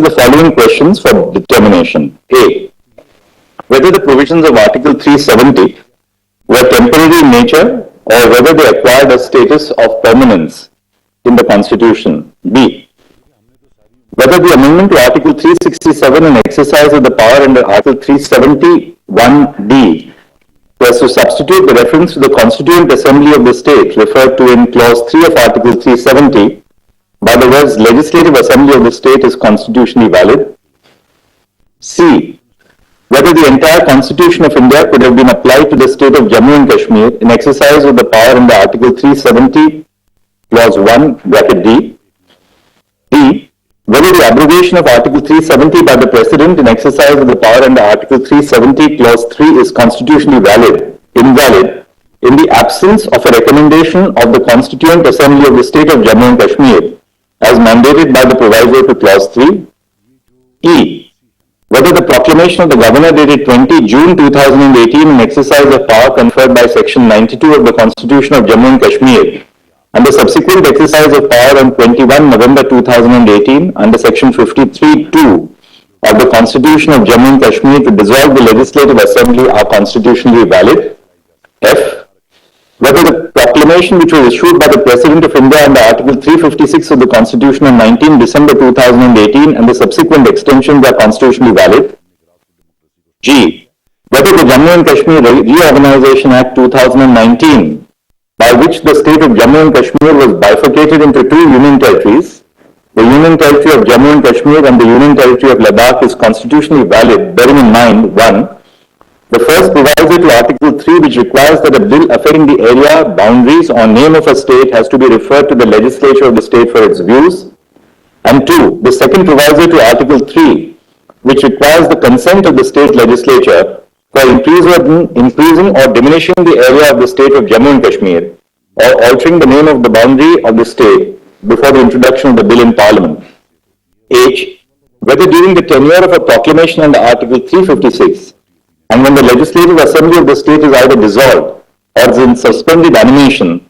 the following questions for determination. A. Whether the provisions of Article 370 were temporary in nature or whether they acquired a status of permanence in the Constitution. B. Whether the amendment to Article 367 and exercise of the power under Article 371D was to substitute the reference to the Constituent Assembly of the State referred to in Clause 3 of Article 370 by the words Legislative Assembly of the State is constitutionally valid. C. Whether the entire Constitution of India could have been applied to the state of Jammu and Kashmir in exercise of the power under Article 370, Clause 1, bracket D. D. Whether the abrogation of Article 370 by the President in exercise of the power under Article 370, Clause 3 is constitutionally invalid in the absence of a recommendation of the Constituent Assembly of the State of Jammu and Kashmir as mandated by the proviso to Clause 3. E. Whether the proclamation of the Governor dated 20 June 2018 in exercise of power conferred by Section 92 of the Constitution of Jammu and Kashmir and the subsequent exercise of power on 21 November 2018 under Section 53(2) of the Constitution of Jammu and Kashmir to dissolve the Legislative Assembly are constitutionally valid. F. Whether the proclamation which was issued by the President of India under Article 356 of the Constitution on 19 December 2018 and the subsequent extensions are constitutionally valid. G. Whether the Jammu and Kashmir Reorganization Act 2019, by which the state of Jammu and Kashmir was bifurcated into two union territories, the Union Territory of Jammu and Kashmir and the Union Territory of Ladakh is constitutionally valid, bearing in mind 1. The first proviso to Article 3 which requires that a bill affecting the area, boundaries or name of a state has to be referred to the legislature of the state for its views. And 2. The second proviso to Article 3 which requires the consent of the state legislature for increasing or diminishing the area of the state of Jammu and Kashmir or altering the name of the boundary of the state before the introduction of the bill in Parliament. H. Whether during the tenure of a proclamation under Article 356 and when the Legislative Assembly of the state is either dissolved or is in suspended animation,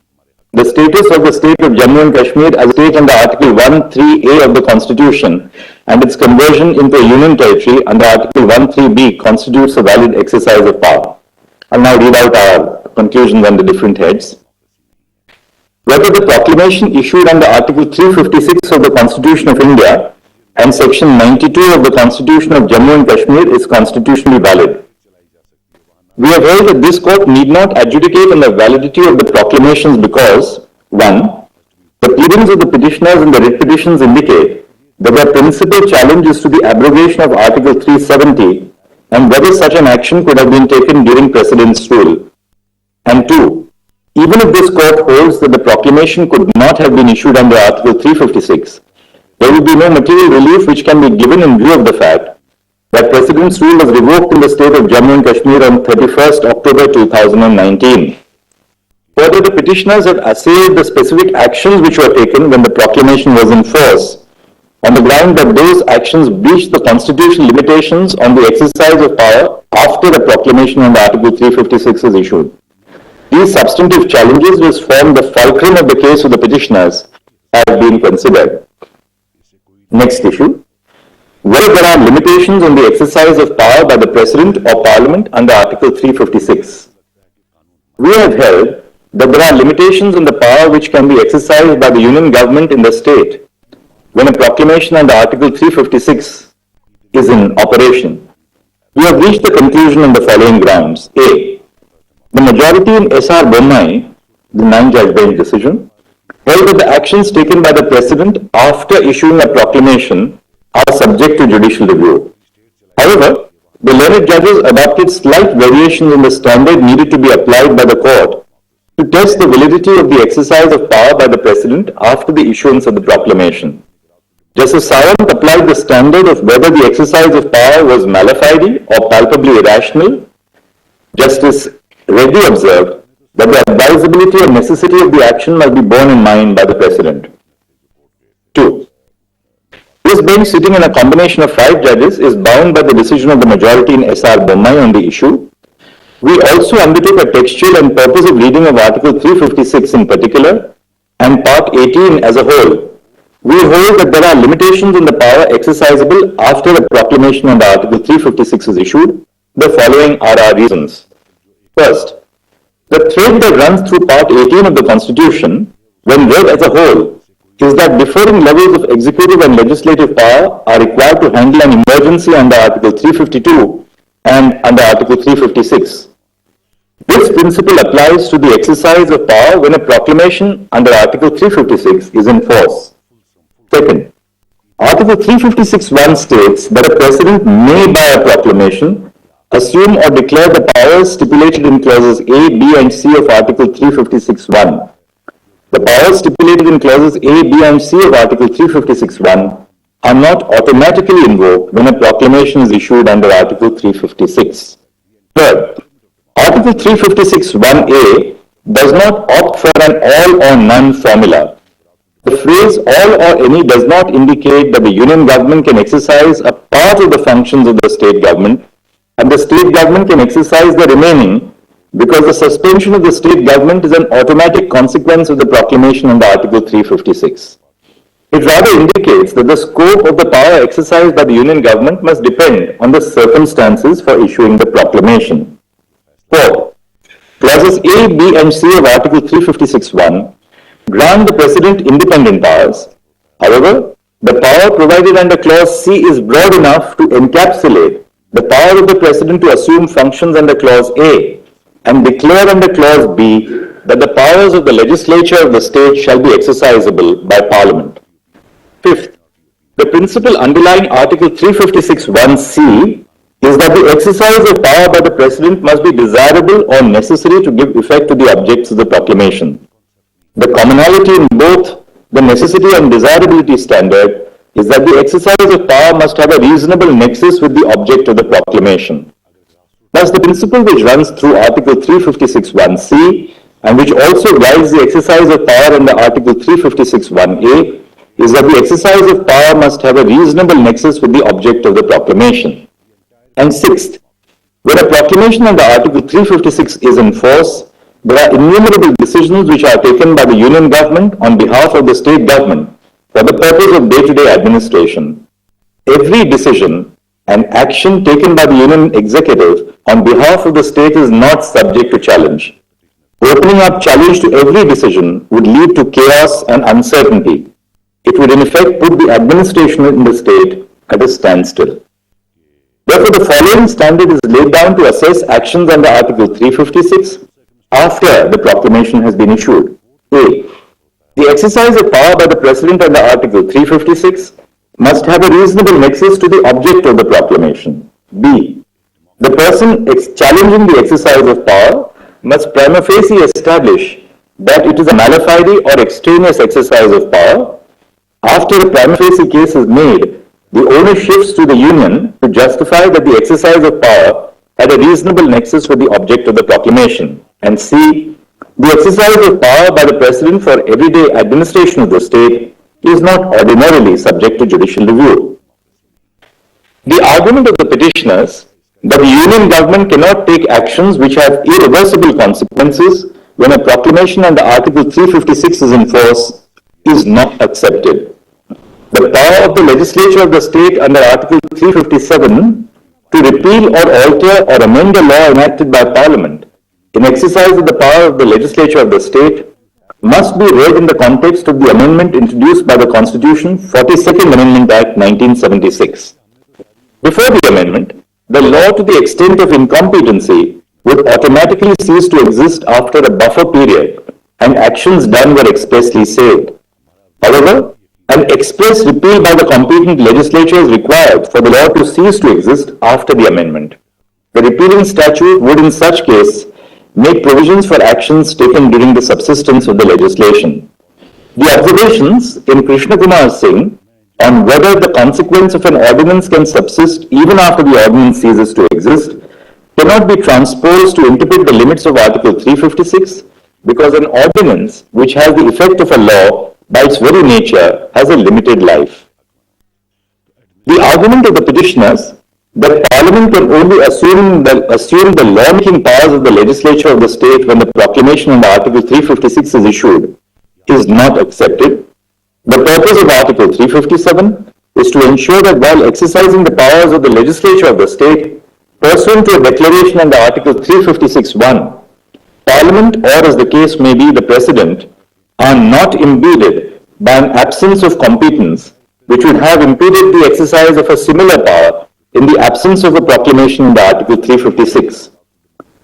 the status of the state of Jammu and Kashmir as a state under Article 1(3)(a) of the Constitution and its conversion into a union territory under Article 1(3)(b) constitutes a valid exercise of power. I'll now read out our conclusions on the different heads. Whether the proclamation issued under Article 356 of the Constitution of India and Section 92 of the Constitution of Jammu and Kashmir is constitutionally valid. We have held that this court need not adjudicate on the validity of the proclamations because 1. The pleadings of the petitioners in the writ petitions indicate that their principal challenge is to the abrogation of Article 370 and whether such an action could have been taken during Precedent's rule. And 2. Even if this court holds that the proclamation could not have been issued under Article 356, there will be no material relief which can be given in view of the fact that President's rule was revoked in the state of Jammu and Kashmir on 31st October 2019. Further, the petitioners have assailed the specific actions which were taken when the proclamation was in force on the ground that those actions breached the constitutional limitations on the exercise of power after the proclamation under Article 356 is issued. These substantive challenges which form the fulcrum of the case of the petitioners have been considered. Next issue. Whether there are limitations on the exercise of power by the President or Parliament under Article 356. We have held that there are limitations on the power which can be exercised by the Union Government in the state when a proclamation under Article 356 is in operation. We have reached the conclusion on the following grounds. A. The majority in S.R. Bommai, the 9-judge bench decision, held that the actions taken by the President after issuing a proclamation are subject to judicial review. However, the learned judges adopted slight variations in the standard needed to be applied by the court to test the validity of the exercise of power by the President after the issuance of the proclamation. Justice Sawant applied the standard of whether the exercise of power was mala fide or palpably irrational. Justice Reddy observed that the advisability or necessity of the action must be borne in mind by the President. 2. This bench, sitting in a combination of 5 judges, is bound by the decision of the majority in S.R. Bommai on the issue. We also undertook a textual and purposive reading of Article 356 in particular and Part 18 as a whole, We hold that there are limitations in the power exercisable after the proclamation under Article 356 is issued. The following are our reasons. First, the thread that runs through Part 18 of the Constitution, when read as a whole, is that differing levels of executive and legislative power are required to handle an emergency under Article 352 and under Article 356. This principle applies to the exercise of power when a proclamation under Article 356 is in force. Second, Article 356(1) states that a President may, by a proclamation, assume or declare the powers stipulated in clauses A, B, and C of Article 356(1). The powers stipulated in clauses A, B, and C of Article 356(1) are not automatically invoked when a proclamation is issued under Article 356. Third, Article 356(1)(a) does not opt for an all or none formula. The phrase all or any does not indicate that the union government can exercise a part of the functions of the state government and the state government can exercise the remaining, because the suspension of the state government is an automatic consequence of the proclamation under Article 356. It rather indicates that the scope of the power exercised by the union government must depend on the circumstances for issuing the proclamation. Fourth, clauses A, B, and C of Article 356(1) grant the President independent powers. However, the power provided under Clause C is broad enough to encapsulate the power of the President to assume functions under Clause A and declare under Clause B that the powers of the legislature of the state shall be exercisable by Parliament. Fifth, the principle underlying Article 356(1)(c) is that the exercise of power by the President must be desirable or necessary to give effect to the objects of the proclamation. The commonality in both the necessity and desirability standard is that the exercise of power must have a reasonable nexus with the object of the proclamation. Thus, the principle which runs through Article 356(1)(c) and which also guides the exercise of power under Article 356(1)(a) is that the exercise of power must have a reasonable nexus with the object of the proclamation. And sixth, when a proclamation under Article 356 is in force, there are innumerable decisions which are taken by the union government on behalf of the state government for the purpose of day-to-day administration. Every decision and action taken by the union executive on behalf of the state is not subject to challenge. Opening up challenge to every decision would lead to chaos and uncertainty. It would in effect put the administration in the state at a standstill. Therefore, the following standard is laid down to assess actions under Article 356 after the proclamation has been issued. A. The exercise of power by the President under Article 356 must have a reasonable nexus to the object of the proclamation. B. The person challenging the exercise of power must prima facie establish that it is a mala fide or extraneous exercise of power. After a prima facie case is made, the onus shifts to the union to justify that the exercise of power had a reasonable nexus with the object of the proclamation. And C. The exercise of power by the President for everyday administration of the state is not ordinarily subject to judicial review. The argument of the petitioners that the union government cannot take actions which have irreversible consequences when a proclamation under Article 356 is in force is not accepted. The power of the legislature of the state under Article 357 to repeal or alter or amend a law enacted by Parliament in exercise of the power of the legislature of the state must be read in the context of the amendment introduced by the Constitution 42nd Amendment Act 1976. Before the amendment, the law to the extent of incompetency would automatically cease to exist after a buffer period and actions done were expressly saved. However, an express repeal by the competent legislature is required for the law to cease to exist after the amendment. The repealing statute would in such case make provisions for actions taken during the subsistence of the legislation. The observations in Krishna Kumar Singh on whether the consequence of an ordinance can subsist even after the ordinance ceases to exist cannot be transposed to interpret the limits of Article 356 because an ordinance which has the effect of a law by its very nature has a limited life. The argument of the petitioners that Parliament can only assume the law-making powers of the legislature of the state when the proclamation under Article 356 is issued is not accepted. The purpose of Article 357 is to ensure that while exercising the powers of the legislature of the state, pursuant to a declaration under Article 356(1), Parliament, or as the case may be, the President, are not impeded by an absence of competence which would have impeded the exercise of a similar power in the absence of a proclamation under Article 356.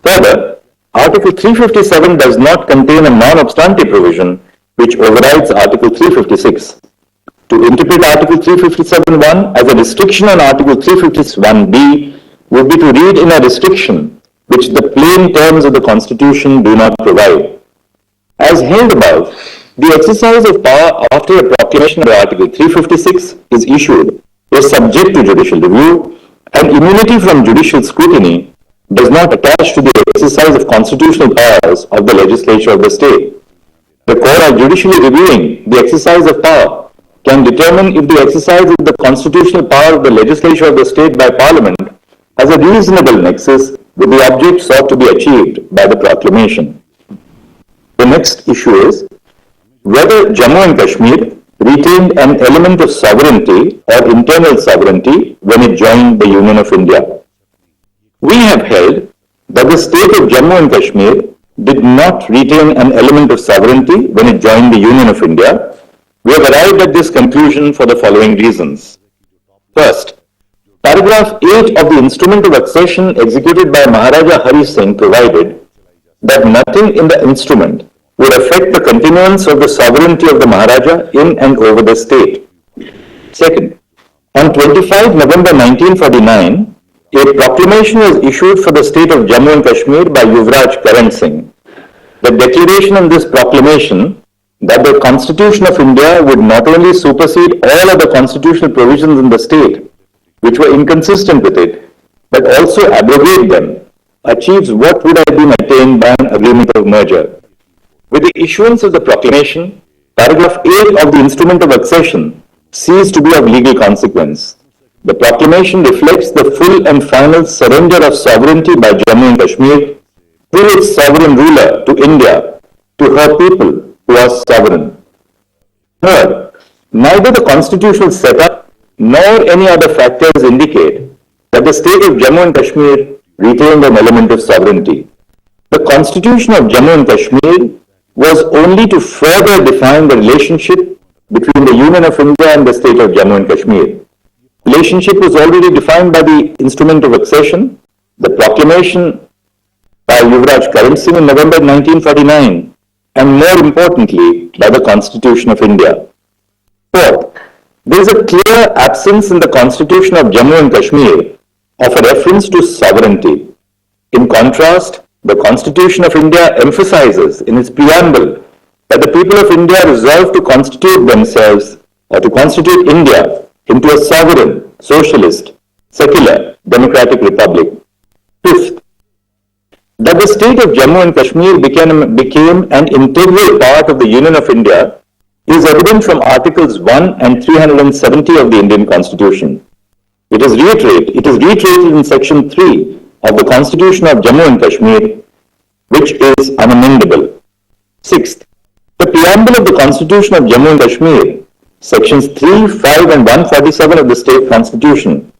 Further, Article 357 does not contain a non-obstante provision which overrides Article 356. To interpret Article 357(1) as a restriction on Article 351b would be to read in a restriction which the plain terms of the Constitution do not provide. As held above, the exercise of power after a proclamation under Article 356 is issued is subject to judicial review, and immunity from judicial scrutiny does not attach to the exercise of constitutional powers of the legislature of the state. The court, are judicially reviewing the exercise of power, can determine if the exercise of the constitutional power of the legislature of the state by Parliament has a reasonable nexus with the object sought to be achieved by the proclamation. The next issue is whether Jammu and Kashmir retained an element of sovereignty or internal sovereignty when it joined the Union of India. We have held that the state of Jammu and Kashmir did not retain an element of sovereignty when it joined the Union of India. We have arrived at this conclusion for the following reasons. First, paragraph 8 of the instrument of accession executed by Maharaja Hari Singh provided that nothing in the instrument would affect the continuance of the sovereignty of the Maharaja in and over the state. Second, on 25 November 1949, a proclamation was issued for the state of Jammu and Kashmir by Yuvraj Karan Singh. The declaration in this proclamation that the Constitution of India would not only supersede all other constitutional provisions in the state which were inconsistent with it, but also abrogate them, achieves what would have been attained by an agreement of merger. With the issuance of the proclamation, paragraph 8 of the instrument of accession ceased to be of legal consequence. The proclamation reflects the full and final surrender of sovereignty by Jammu and Kashmir through its sovereign ruler to India, to her people who are sovereign. Third, neither the constitutional setup nor any other factors indicate that the state of Jammu and Kashmir retained an element of sovereignty. The Constitution of Jammu and Kashmir was only to further define the relationship between the Union of India and the state of Jammu and Kashmir. Relationship was already defined by the instrument of accession, the proclamation by Yuvraj Karan Singh in November 1949, and more importantly, by the Constitution of India. Fourth, there is a clear absence in the Constitution of Jammu and Kashmir of a reference to sovereignty. In contrast, the Constitution of India emphasizes in its preamble that the people of India resolve to constitute themselves or to constitute India into a sovereign, socialist, secular, democratic republic. Fifth, that the state of Jammu and Kashmir became an integral part of the Union of India is evident from Articles 1 and 370 of the Indian Constitution. It is reiterated in Section 3 of the Constitution of Jammu and Kashmir, which is unamendable. Sixth, the preamble of the Constitution of Jammu and Kashmir, Sections 3, 5 and 147 of the State Constitution,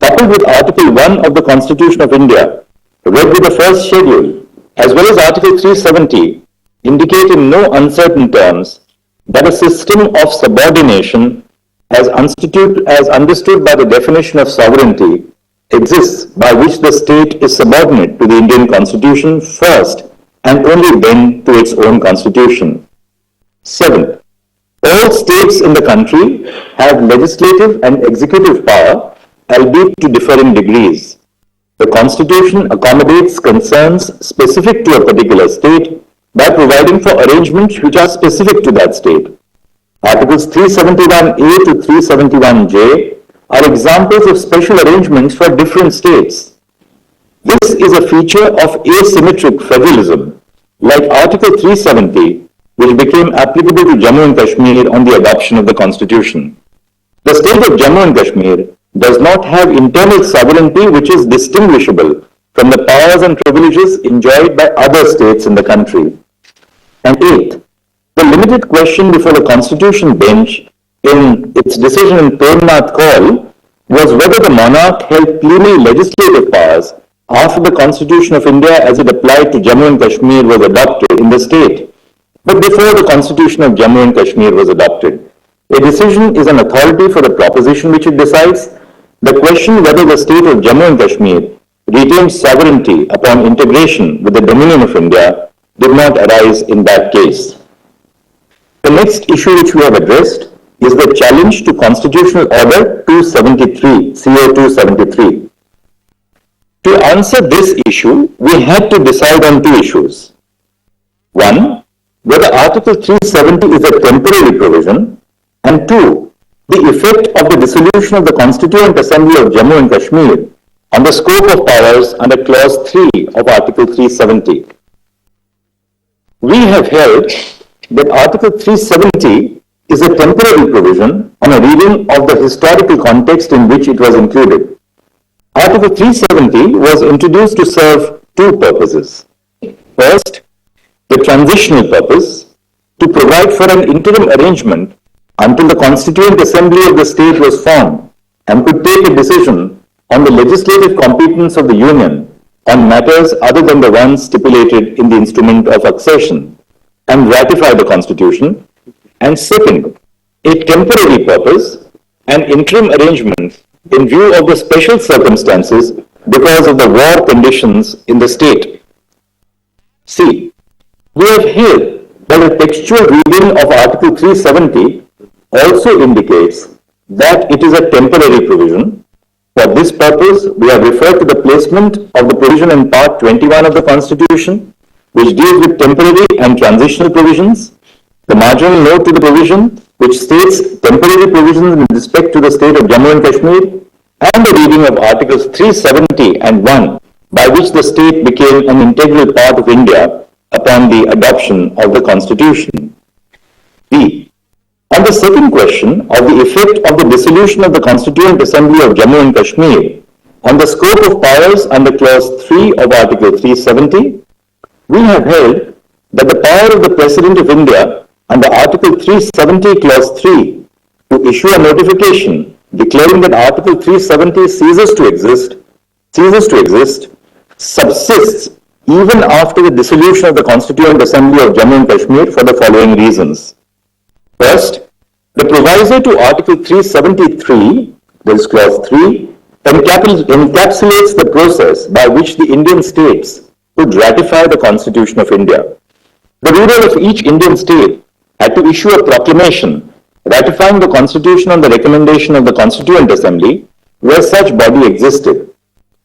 coupled with Article 1 of the Constitution of India, read with the first schedule, as well as Article 370, indicate in no uncertain terms that a system of subordination as understood by the definition of sovereignty exists by which the state is subordinate to the Indian Constitution first and only then to its own Constitution. Seventh, all states in the country have legislative and executive power, albeit to differing degrees. The Constitution accommodates concerns specific to a particular state by providing for arrangements which are specific to that state. Articles 371A to 371J are examples of special arrangements for different states. This is a feature of asymmetric federalism, like Article 370, which became applicable to Jammu and Kashmir on the adoption of the Constitution. The state of Jammu and Kashmir does not have internal sovereignty which is distinguishable from the powers and privileges enjoyed by other states in the country. And eighth, The limited question before the Constitution bench in its decision in Premnath call was whether the monarch held plenary legislative powers after the Constitution of India as it applied to Jammu and Kashmir was adopted in the state, but before the Constitution of Jammu and Kashmir was adopted. A decision is an authority for the proposition which it decides. The question whether the state of Jammu and Kashmir retains sovereignty upon integration with the Dominion of India did not arise in that case. The next issue which we have addressed is the challenge to Constitutional Order 273, CO 273. To answer this issue, we had to decide on two issues. One, whether Article 370 is a temporary provision, and two, the effect of the dissolution of the Constituent Assembly of Jammu and Kashmir on the scope of powers under Clause 3 of Article 370. We have held that Article 370 is a temporary provision on a reading of the historical context in which it was included. Article 370 was introduced to serve two purposes. First, the transitional purpose to provide for an interim arrangement until the Constituent Assembly of the state was formed and could take a decision on the legislative competence of the Union on matters other than the ones stipulated in the instrument of accession and ratify the Constitution. And second, a temporary purpose, an interim arrangement in view of the special circumstances because of the war conditions in the state. See, we have held that a textual reading of Article 370 also indicates that it is a temporary provision. For this purpose, we have referred to the placement of the provision in Part 21 of the Constitution, which deals with temporary and transitional provisions, the marginal note to the provision, which states temporary provisions in respect to the state of Jammu and Kashmir, and the reading of Articles 370 and 1, by which the state became an integral part of India upon the adoption of the Constitution. B. On the second question of the effect of the dissolution of the Constituent Assembly of Jammu and Kashmir on the scope of powers under Clause 3 of Article 370, we have held that the power of the President of India under Article 370 Clause 3 to issue a notification declaring that Article 370 ceases to exist, subsists even after the dissolution of the Constituent Assembly of Jammu and Kashmir for the following reasons. First, the proviso to Article 373, this Clause 3, encapsulates the process by which the Indian states would ratify the Constitution of India. The ruler of each Indian state had to issue a proclamation ratifying the Constitution on the recommendation of the Constituent Assembly where such body existed.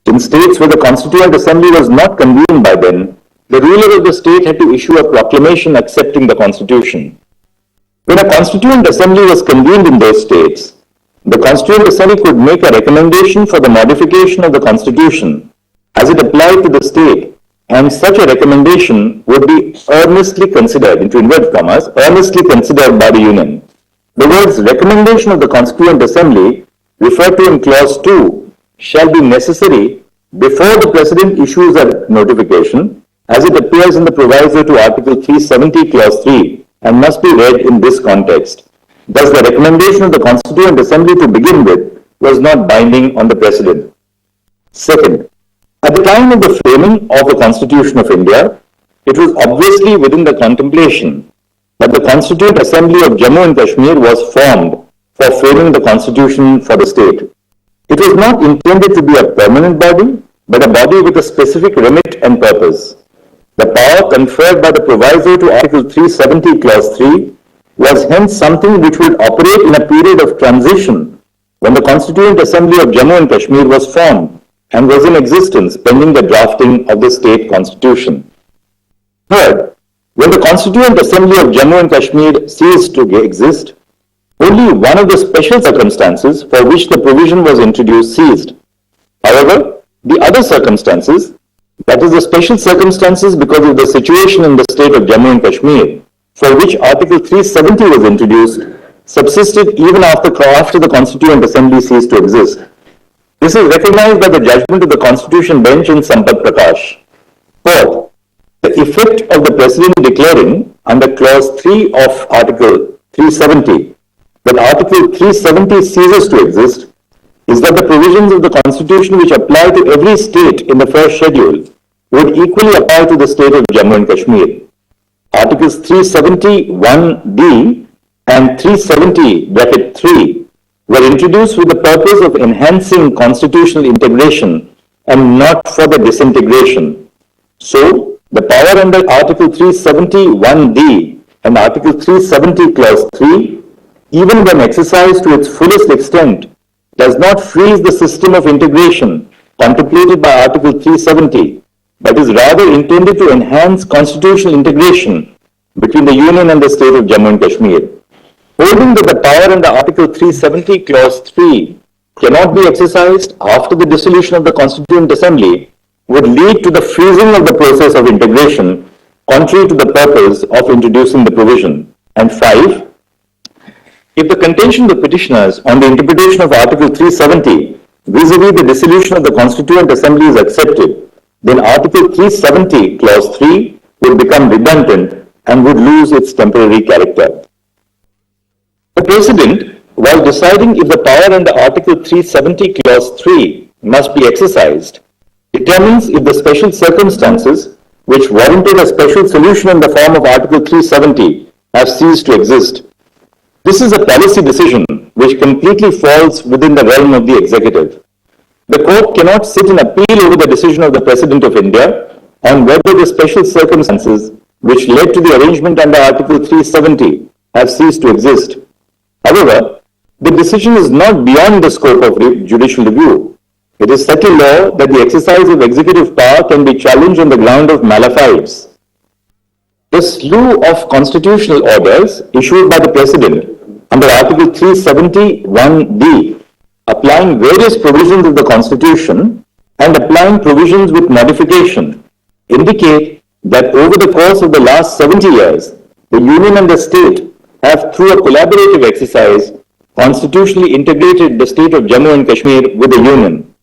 In states where the Constituent Assembly was not convened by then, the ruler of the state had to issue a proclamation accepting the Constitution. When a Constituent Assembly was convened in those states, the Constituent Assembly could make a recommendation for the modification of the Constitution as it applied to the state, and such a recommendation would be earnestly considered, into inverted commas, earnestly considered by the Union. The words recommendation of the Constituent Assembly referred to in Clause 2 shall be necessary before the President issues a notification as it appears in the proviso to Article 370 Clause 3 and must be read in this context. Thus, the recommendation of the Constituent Assembly to begin with was not binding on the President. Second, at the time of the framing of the Constitution of India, it was obviously within the contemplation that the Constituent Assembly of Jammu and Kashmir was formed for framing the Constitution for the state. It was not intended to be a permanent body, but a body with a specific remit and purpose. The power conferred by the proviso to Article 370 Clause 3 was hence something which would operate in a period of transition when the Constituent Assembly of Jammu and Kashmir was formed and was in existence pending the drafting of the state constitution. Third, when the Constituent Assembly of Jammu and Kashmir ceased to exist, only one of the special circumstances for which the provision was introduced ceased. However, the other circumstances, that is the special circumstances because of the situation in the state of Jammu and Kashmir, for which Article 370 was introduced, subsisted even after the Constituent Assembly ceased to exist. This is recognized by the judgment of the Constitution Bench in Sampat Prakash. Fourth, The effect of the President declaring under Clause 3 of Article 370 that Article 370 ceases to exist is that the provisions of the Constitution which apply to every state in the first schedule would equally apply to the state of Jammu and Kashmir. Articles 371D and 370(3) were introduced with the purpose of enhancing constitutional integration and not for the disintegration. So, the power under Article 371D and Article 370 Clause 3, even when exercised to its fullest extent, does not freeze the system of integration contemplated by Article 370, but is rather intended to enhance constitutional integration between the Union and the state of Jammu and Kashmir. Holding that the power under Article 370 Clause 3 cannot be exercised after the dissolution of the Constituent Assembly would lead to the freezing of the process of integration, contrary to the purpose of introducing the provision. And 5. If the contention of the petitioners on the interpretation of Article 370 vis-à-vis the dissolution of the Constituent Assembly is accepted, then Article 370 Clause 3 would become redundant and would lose its temporary character. The President, while deciding if the power under Article 370 Clause 3 must be exercised, determines if the special circumstances which warranted a special solution in the form of Article 370 have ceased to exist. This is a policy decision which completely falls within the realm of the executive. The court cannot sit and appeal over the decision of the President of India on whether the special circumstances which led to the arrangement under Article 370 have ceased to exist. However, the decision is not beyond the scope of judicial review. It is settled law that the exercise of executive power can be challenged on the ground of malafide. The slew of constitutional orders issued by the President under Article 371D, applying various provisions of the Constitution and applying provisions with modification, indicate that over the course of the last 70 years, the Union and the state have, through a collaborative exercise, constitutionally integrated the state of Jammu and Kashmir with the Union.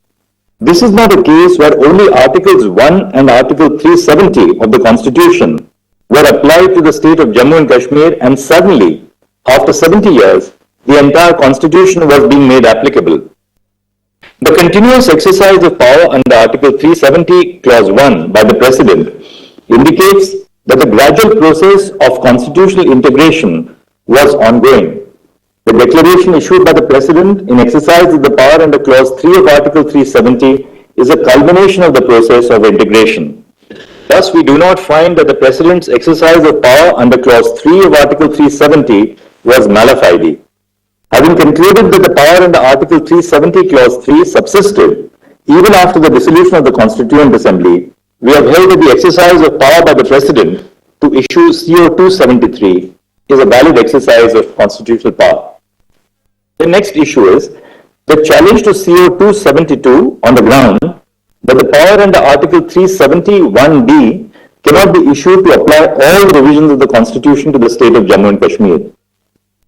This is not a case where only Articles 1 and Article 370 of the Constitution were applied to the state of Jammu and Kashmir and suddenly, after 70 years, the entire Constitution was being made applicable. The continuous exercise of power under Article 370 Clause 1 by the President indicates that the gradual process of constitutional integration was ongoing. The declaration issued by the President in exercise of the power under Clause 3 of Article 370 is a culmination of the process of integration. Thus, we do not find that the President's exercise of power under Clause 3 of Article 370 was malafide. Having concluded that the power under Article 370 Clause 3 subsisted even after the dissolution of the Constituent Assembly, we have held that the exercise of power by the President to issue CO 273 is a valid exercise of constitutional power. The next issue is the challenge to CO 272 on the ground that the power under Article 371D cannot be issued to apply all provisions of the Constitution to the state of Jammu and Kashmir.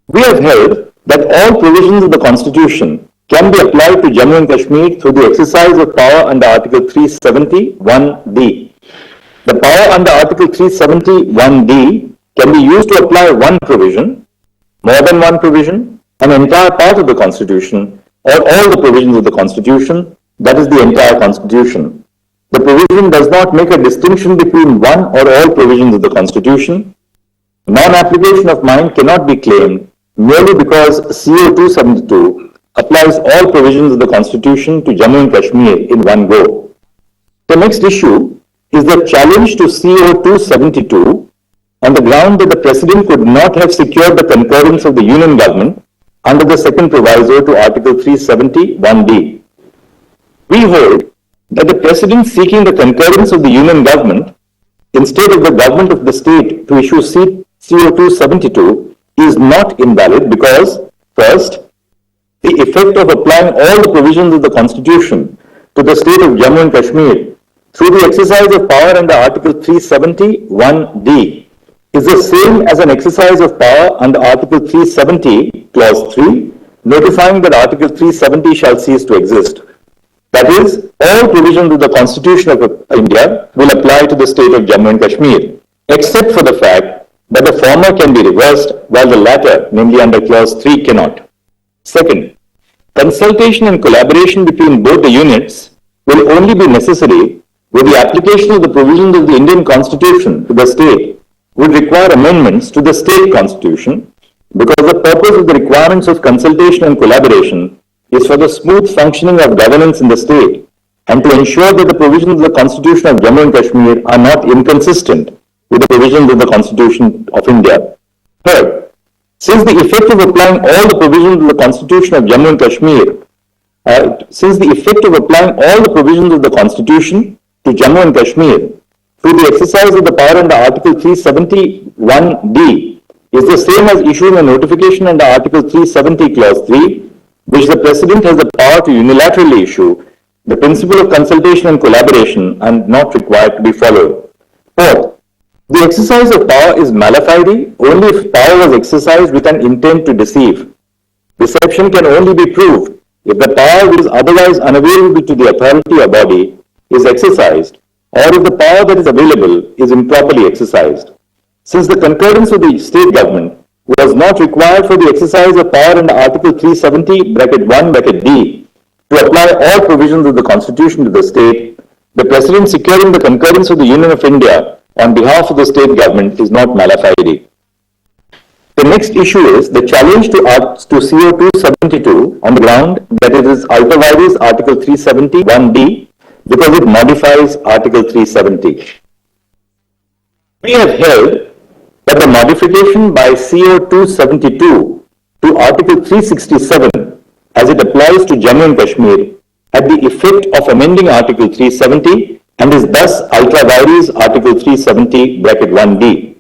We have held that all provisions of the Constitution can be applied to Jammu and Kashmir through the exercise of power under Article 371D. The power under Article 371D can be used to apply one provision, more than one provision, an entire part of the Constitution, or all the provisions of the Constitution, that is the entire Constitution. The provision does not make a distinction between one or all provisions of the Constitution. Non-application of mind cannot be claimed merely because CO 272 applies all provisions of the Constitution to Jammu and Kashmir in one go. The next issue is the challenge to CO 272 on the ground that the President could not have secured the concurrence of the Union government under the second proviso to Article 371D. We hold that the President seeking the concurrence of the Union government instead of the government of the state to issue CO 272 is not invalid because, first, the effect of applying all the provisions of the Constitution to the state of Jammu and Kashmir through the exercise of power under Article 371D is the same as an exercise of power under Article 370 Clause 3, notifying that Article 370 shall cease to exist. That is, all provisions of the Constitution of India will apply to the state of Jammu and Kashmir, except for the fact that the former can be reversed while the latter, namely under clause 3, cannot. Second, consultation and collaboration between both the units will only be necessary with the application of the provisions of the Indian Constitution to the state would require amendments to the state constitution, because the purpose of the requirements of consultation and collaboration is for the smooth functioning of governance in the state and to ensure that the provisions of the Constitution of Jammu and Kashmir are not inconsistent with the provisions of the Constitution of India. Third, since the effect of applying all the provisions of the Constitution of Jammu and Kashmir, to Jammu and Kashmir through the exercise of the power under Article 371D is the same as issuing a notification under Article 370 Clause 3, which the President has the power to unilaterally issue, the principle of consultation and collaboration are not required to be followed. Fourth, the exercise of power is mala fide only if power was exercised with an intent to deceive. Deception can only be proved if the power which is otherwise unavailable to the authority or body is exercised, or if the power that is available is improperly exercised. Since the concurrence of the state government was not required for the exercise of power under Article 370(1)(d) to apply all provisions of the Constitution to the state, the President securing the concurrence of the Union of India on behalf of the state government is not mala fide. The next issue is the challenge to CO 272 on the ground that it is ultra vires Article 371D because it modifies Article 370. We have held that the modification by CO 272 to Article 367 as it applies to Jammu and Kashmir had the effect of amending Article 370 and is thus ultra vires Article 370(1)(d).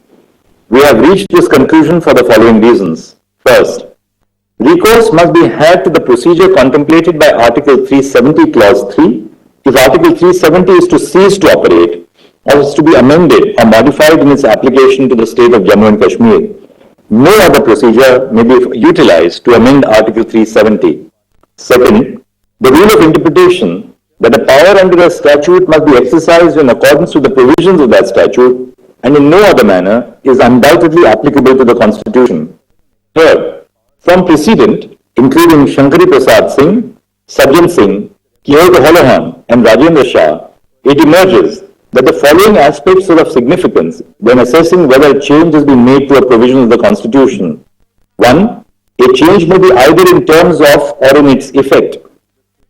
We have reached this conclusion for the following reasons. First, recourse must be had to the procedure contemplated by Article 370 Clause 3 if Article 370 is to cease to operate or is to be amended or modified in its application to the state of Jammu and Kashmir. No other procedure may be utilized to amend Article 370. Second, the rule of interpretation that a power under a statute must be exercised in accordance with the provisions of that statute and in no other manner is undoubtedly applicable to the Constitution. Third, from precedent, including Shankari Prasad Singh, Sajjan Singh, Kiyoko Holohan, and Rajendra Shah, it emerges that the following aspects are of significance when assessing whether a change has been made to a provision of the Constitution. 1. A change may be either in terms of or in its effect.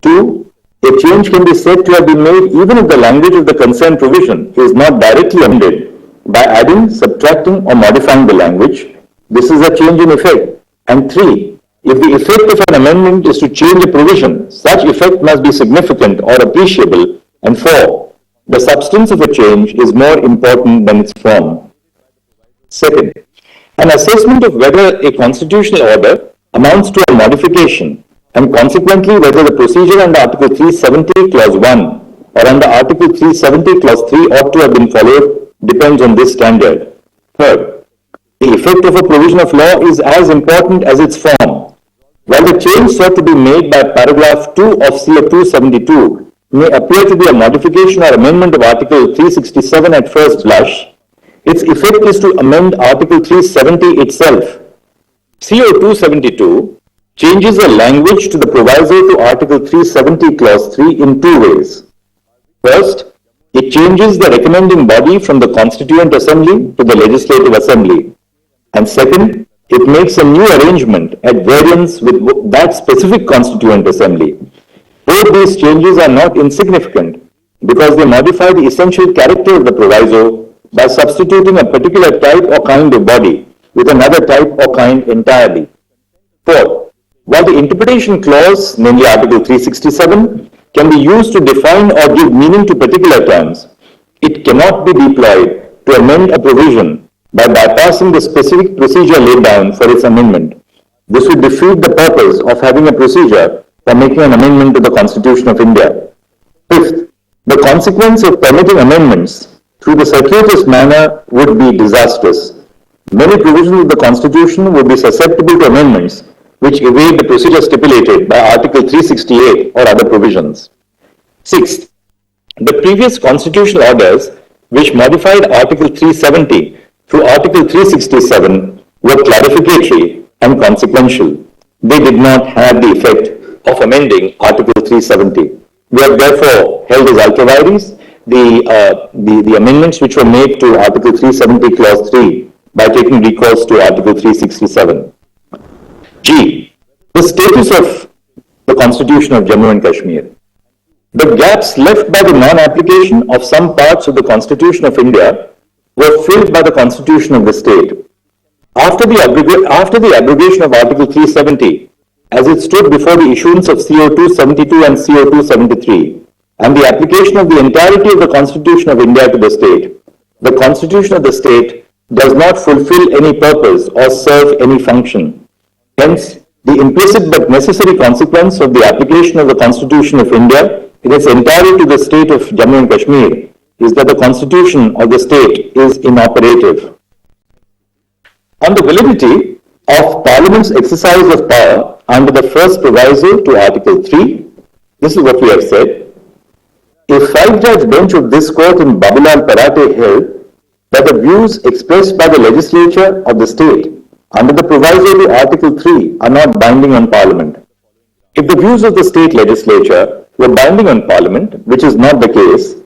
2. A change can be said to have been made even if the language of the concerned provision is not directly amended by adding, subtracting, or modifying the language. This is a change in effect. And 3. If the effect of an amendment is to change a provision, such effect must be significant or appreciable. And 4. The substance of a change is more important than its form. Second, an assessment of whether a constitutional order amounts to a modification and consequently whether the procedure under Article 370 Clause 1 or under Article 370 Clause 3 ought to have been followed depends on this standard. Third, the effect of a provision of law is as important as its form. While the change sought to be made by paragraph 2 of CO 272 may appear to be a modification or amendment of Article 367 at first blush, its effect is to amend Article 370 itself. CO 272 changes the language to the proviso to Article 370 Clause 3 in two ways. First, it changes the recommending body from the Constituent Assembly to the Legislative Assembly. And second, it makes a new arrangement at variance with that specific Constituent Assembly. Both these changes are not insignificant because they modify the essential character of the proviso by substituting a particular type or kind of body with another type or kind entirely. Fourth, while the interpretation clause, namely Article 367, can be used to define or give meaning to particular terms, it cannot be deployed to amend a provision by bypassing the specific procedure laid down for its amendment. This would defeat the purpose of having a procedure for making an amendment to the Constitution of India. Fifth, the consequence of permitting amendments through the circuitous manner would be disastrous. Many provisions of the Constitution would be susceptible to amendments which evade the procedure stipulated by Article 368 or other provisions. Sixth, the previous constitutional orders which modified Article 370 through Article 367 were clarificatory and consequential. They did not have the effect of amending Article 370. We have therefore held as ultra vires the amendments which were made to Article 370 Clause 3 by taking recourse to Article 367. G. The status of the Constitution of Jammu and Kashmir. The gaps left by the non-application of some parts of the Constitution of India were filled by the Constitution of the state. After the abrogation of Article 370, as it stood before the issuance of CO2 72 and CO2 73, and the application of the entirety of the Constitution of India to the state, the Constitution of the state does not fulfill any purpose or serve any function. Hence, the implicit but necessary consequence of the application of the Constitution of India in its entirety to the state of Jammu and Kashmir is that the Constitution of the state is inoperative. On the validity of Parliament's exercise of power under the first proviso to Article 3, this is what we have said. A five-judge bench of this court in Babulal Parate held that the views expressed by the legislature of the state under the proviso to Article 3 are not binding on Parliament. If the views of the state legislature were binding on Parliament, which is not the case,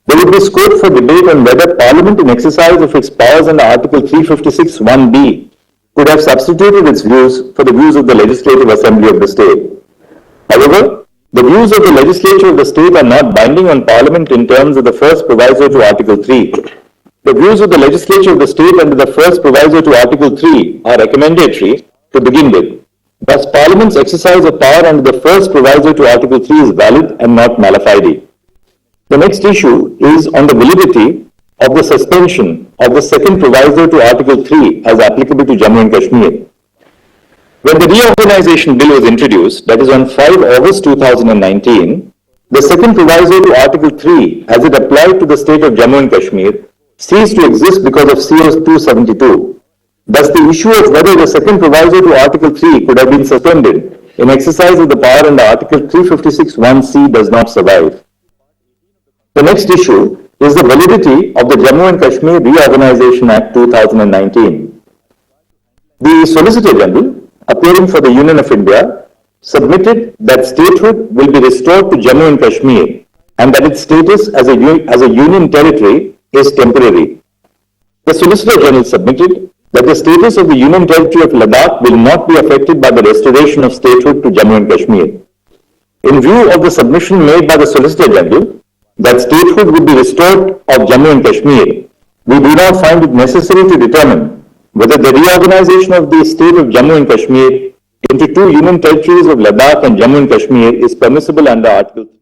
there would be scope for debate on whether Parliament in exercise of its powers under Article 356 1b could have substituted its views for the views of the Legislative Assembly of the state. However, the views of the legislature of the state are not binding on Parliament in terms of the first proviso to Article 3. The views of the legislature of the state under the first proviso to Article 3 are recommendatory to begin with. Thus, Parliament's exercise of power under the first proviso to Article 3 is valid and not mala fide. The next issue is on the validity of the suspension of the second proviso to Article 3 as applicable to Jammu and Kashmir. When the reorganization bill was introduced, that is on 5 August 2019, the second proviso to Article 3 as it applied to the state of Jammu and Kashmir ceased to exist because of CO 272. Thus, the issue of whether the second proviso to Article 3 could have been suspended in exercise of the power under Article 356 1c does not survive. The next issue is the validity of the Jammu and Kashmir Reorganization Act 2019. The Solicitor General, appearing for the Union of India, submitted that statehood will be restored to Jammu and Kashmir and that its status as a union territory is temporary. The Solicitor General submitted that the status of the Union Territory of Ladakh will not be affected by the restoration of statehood to Jammu and Kashmir. In view of the submission made by the Solicitor General that statehood would be restored of Jammu and Kashmir, we do not find it necessary to determine whether the reorganization of the state of Jammu and Kashmir into two union territories of Ladakh and Jammu and Kashmir is permissible under Article 3.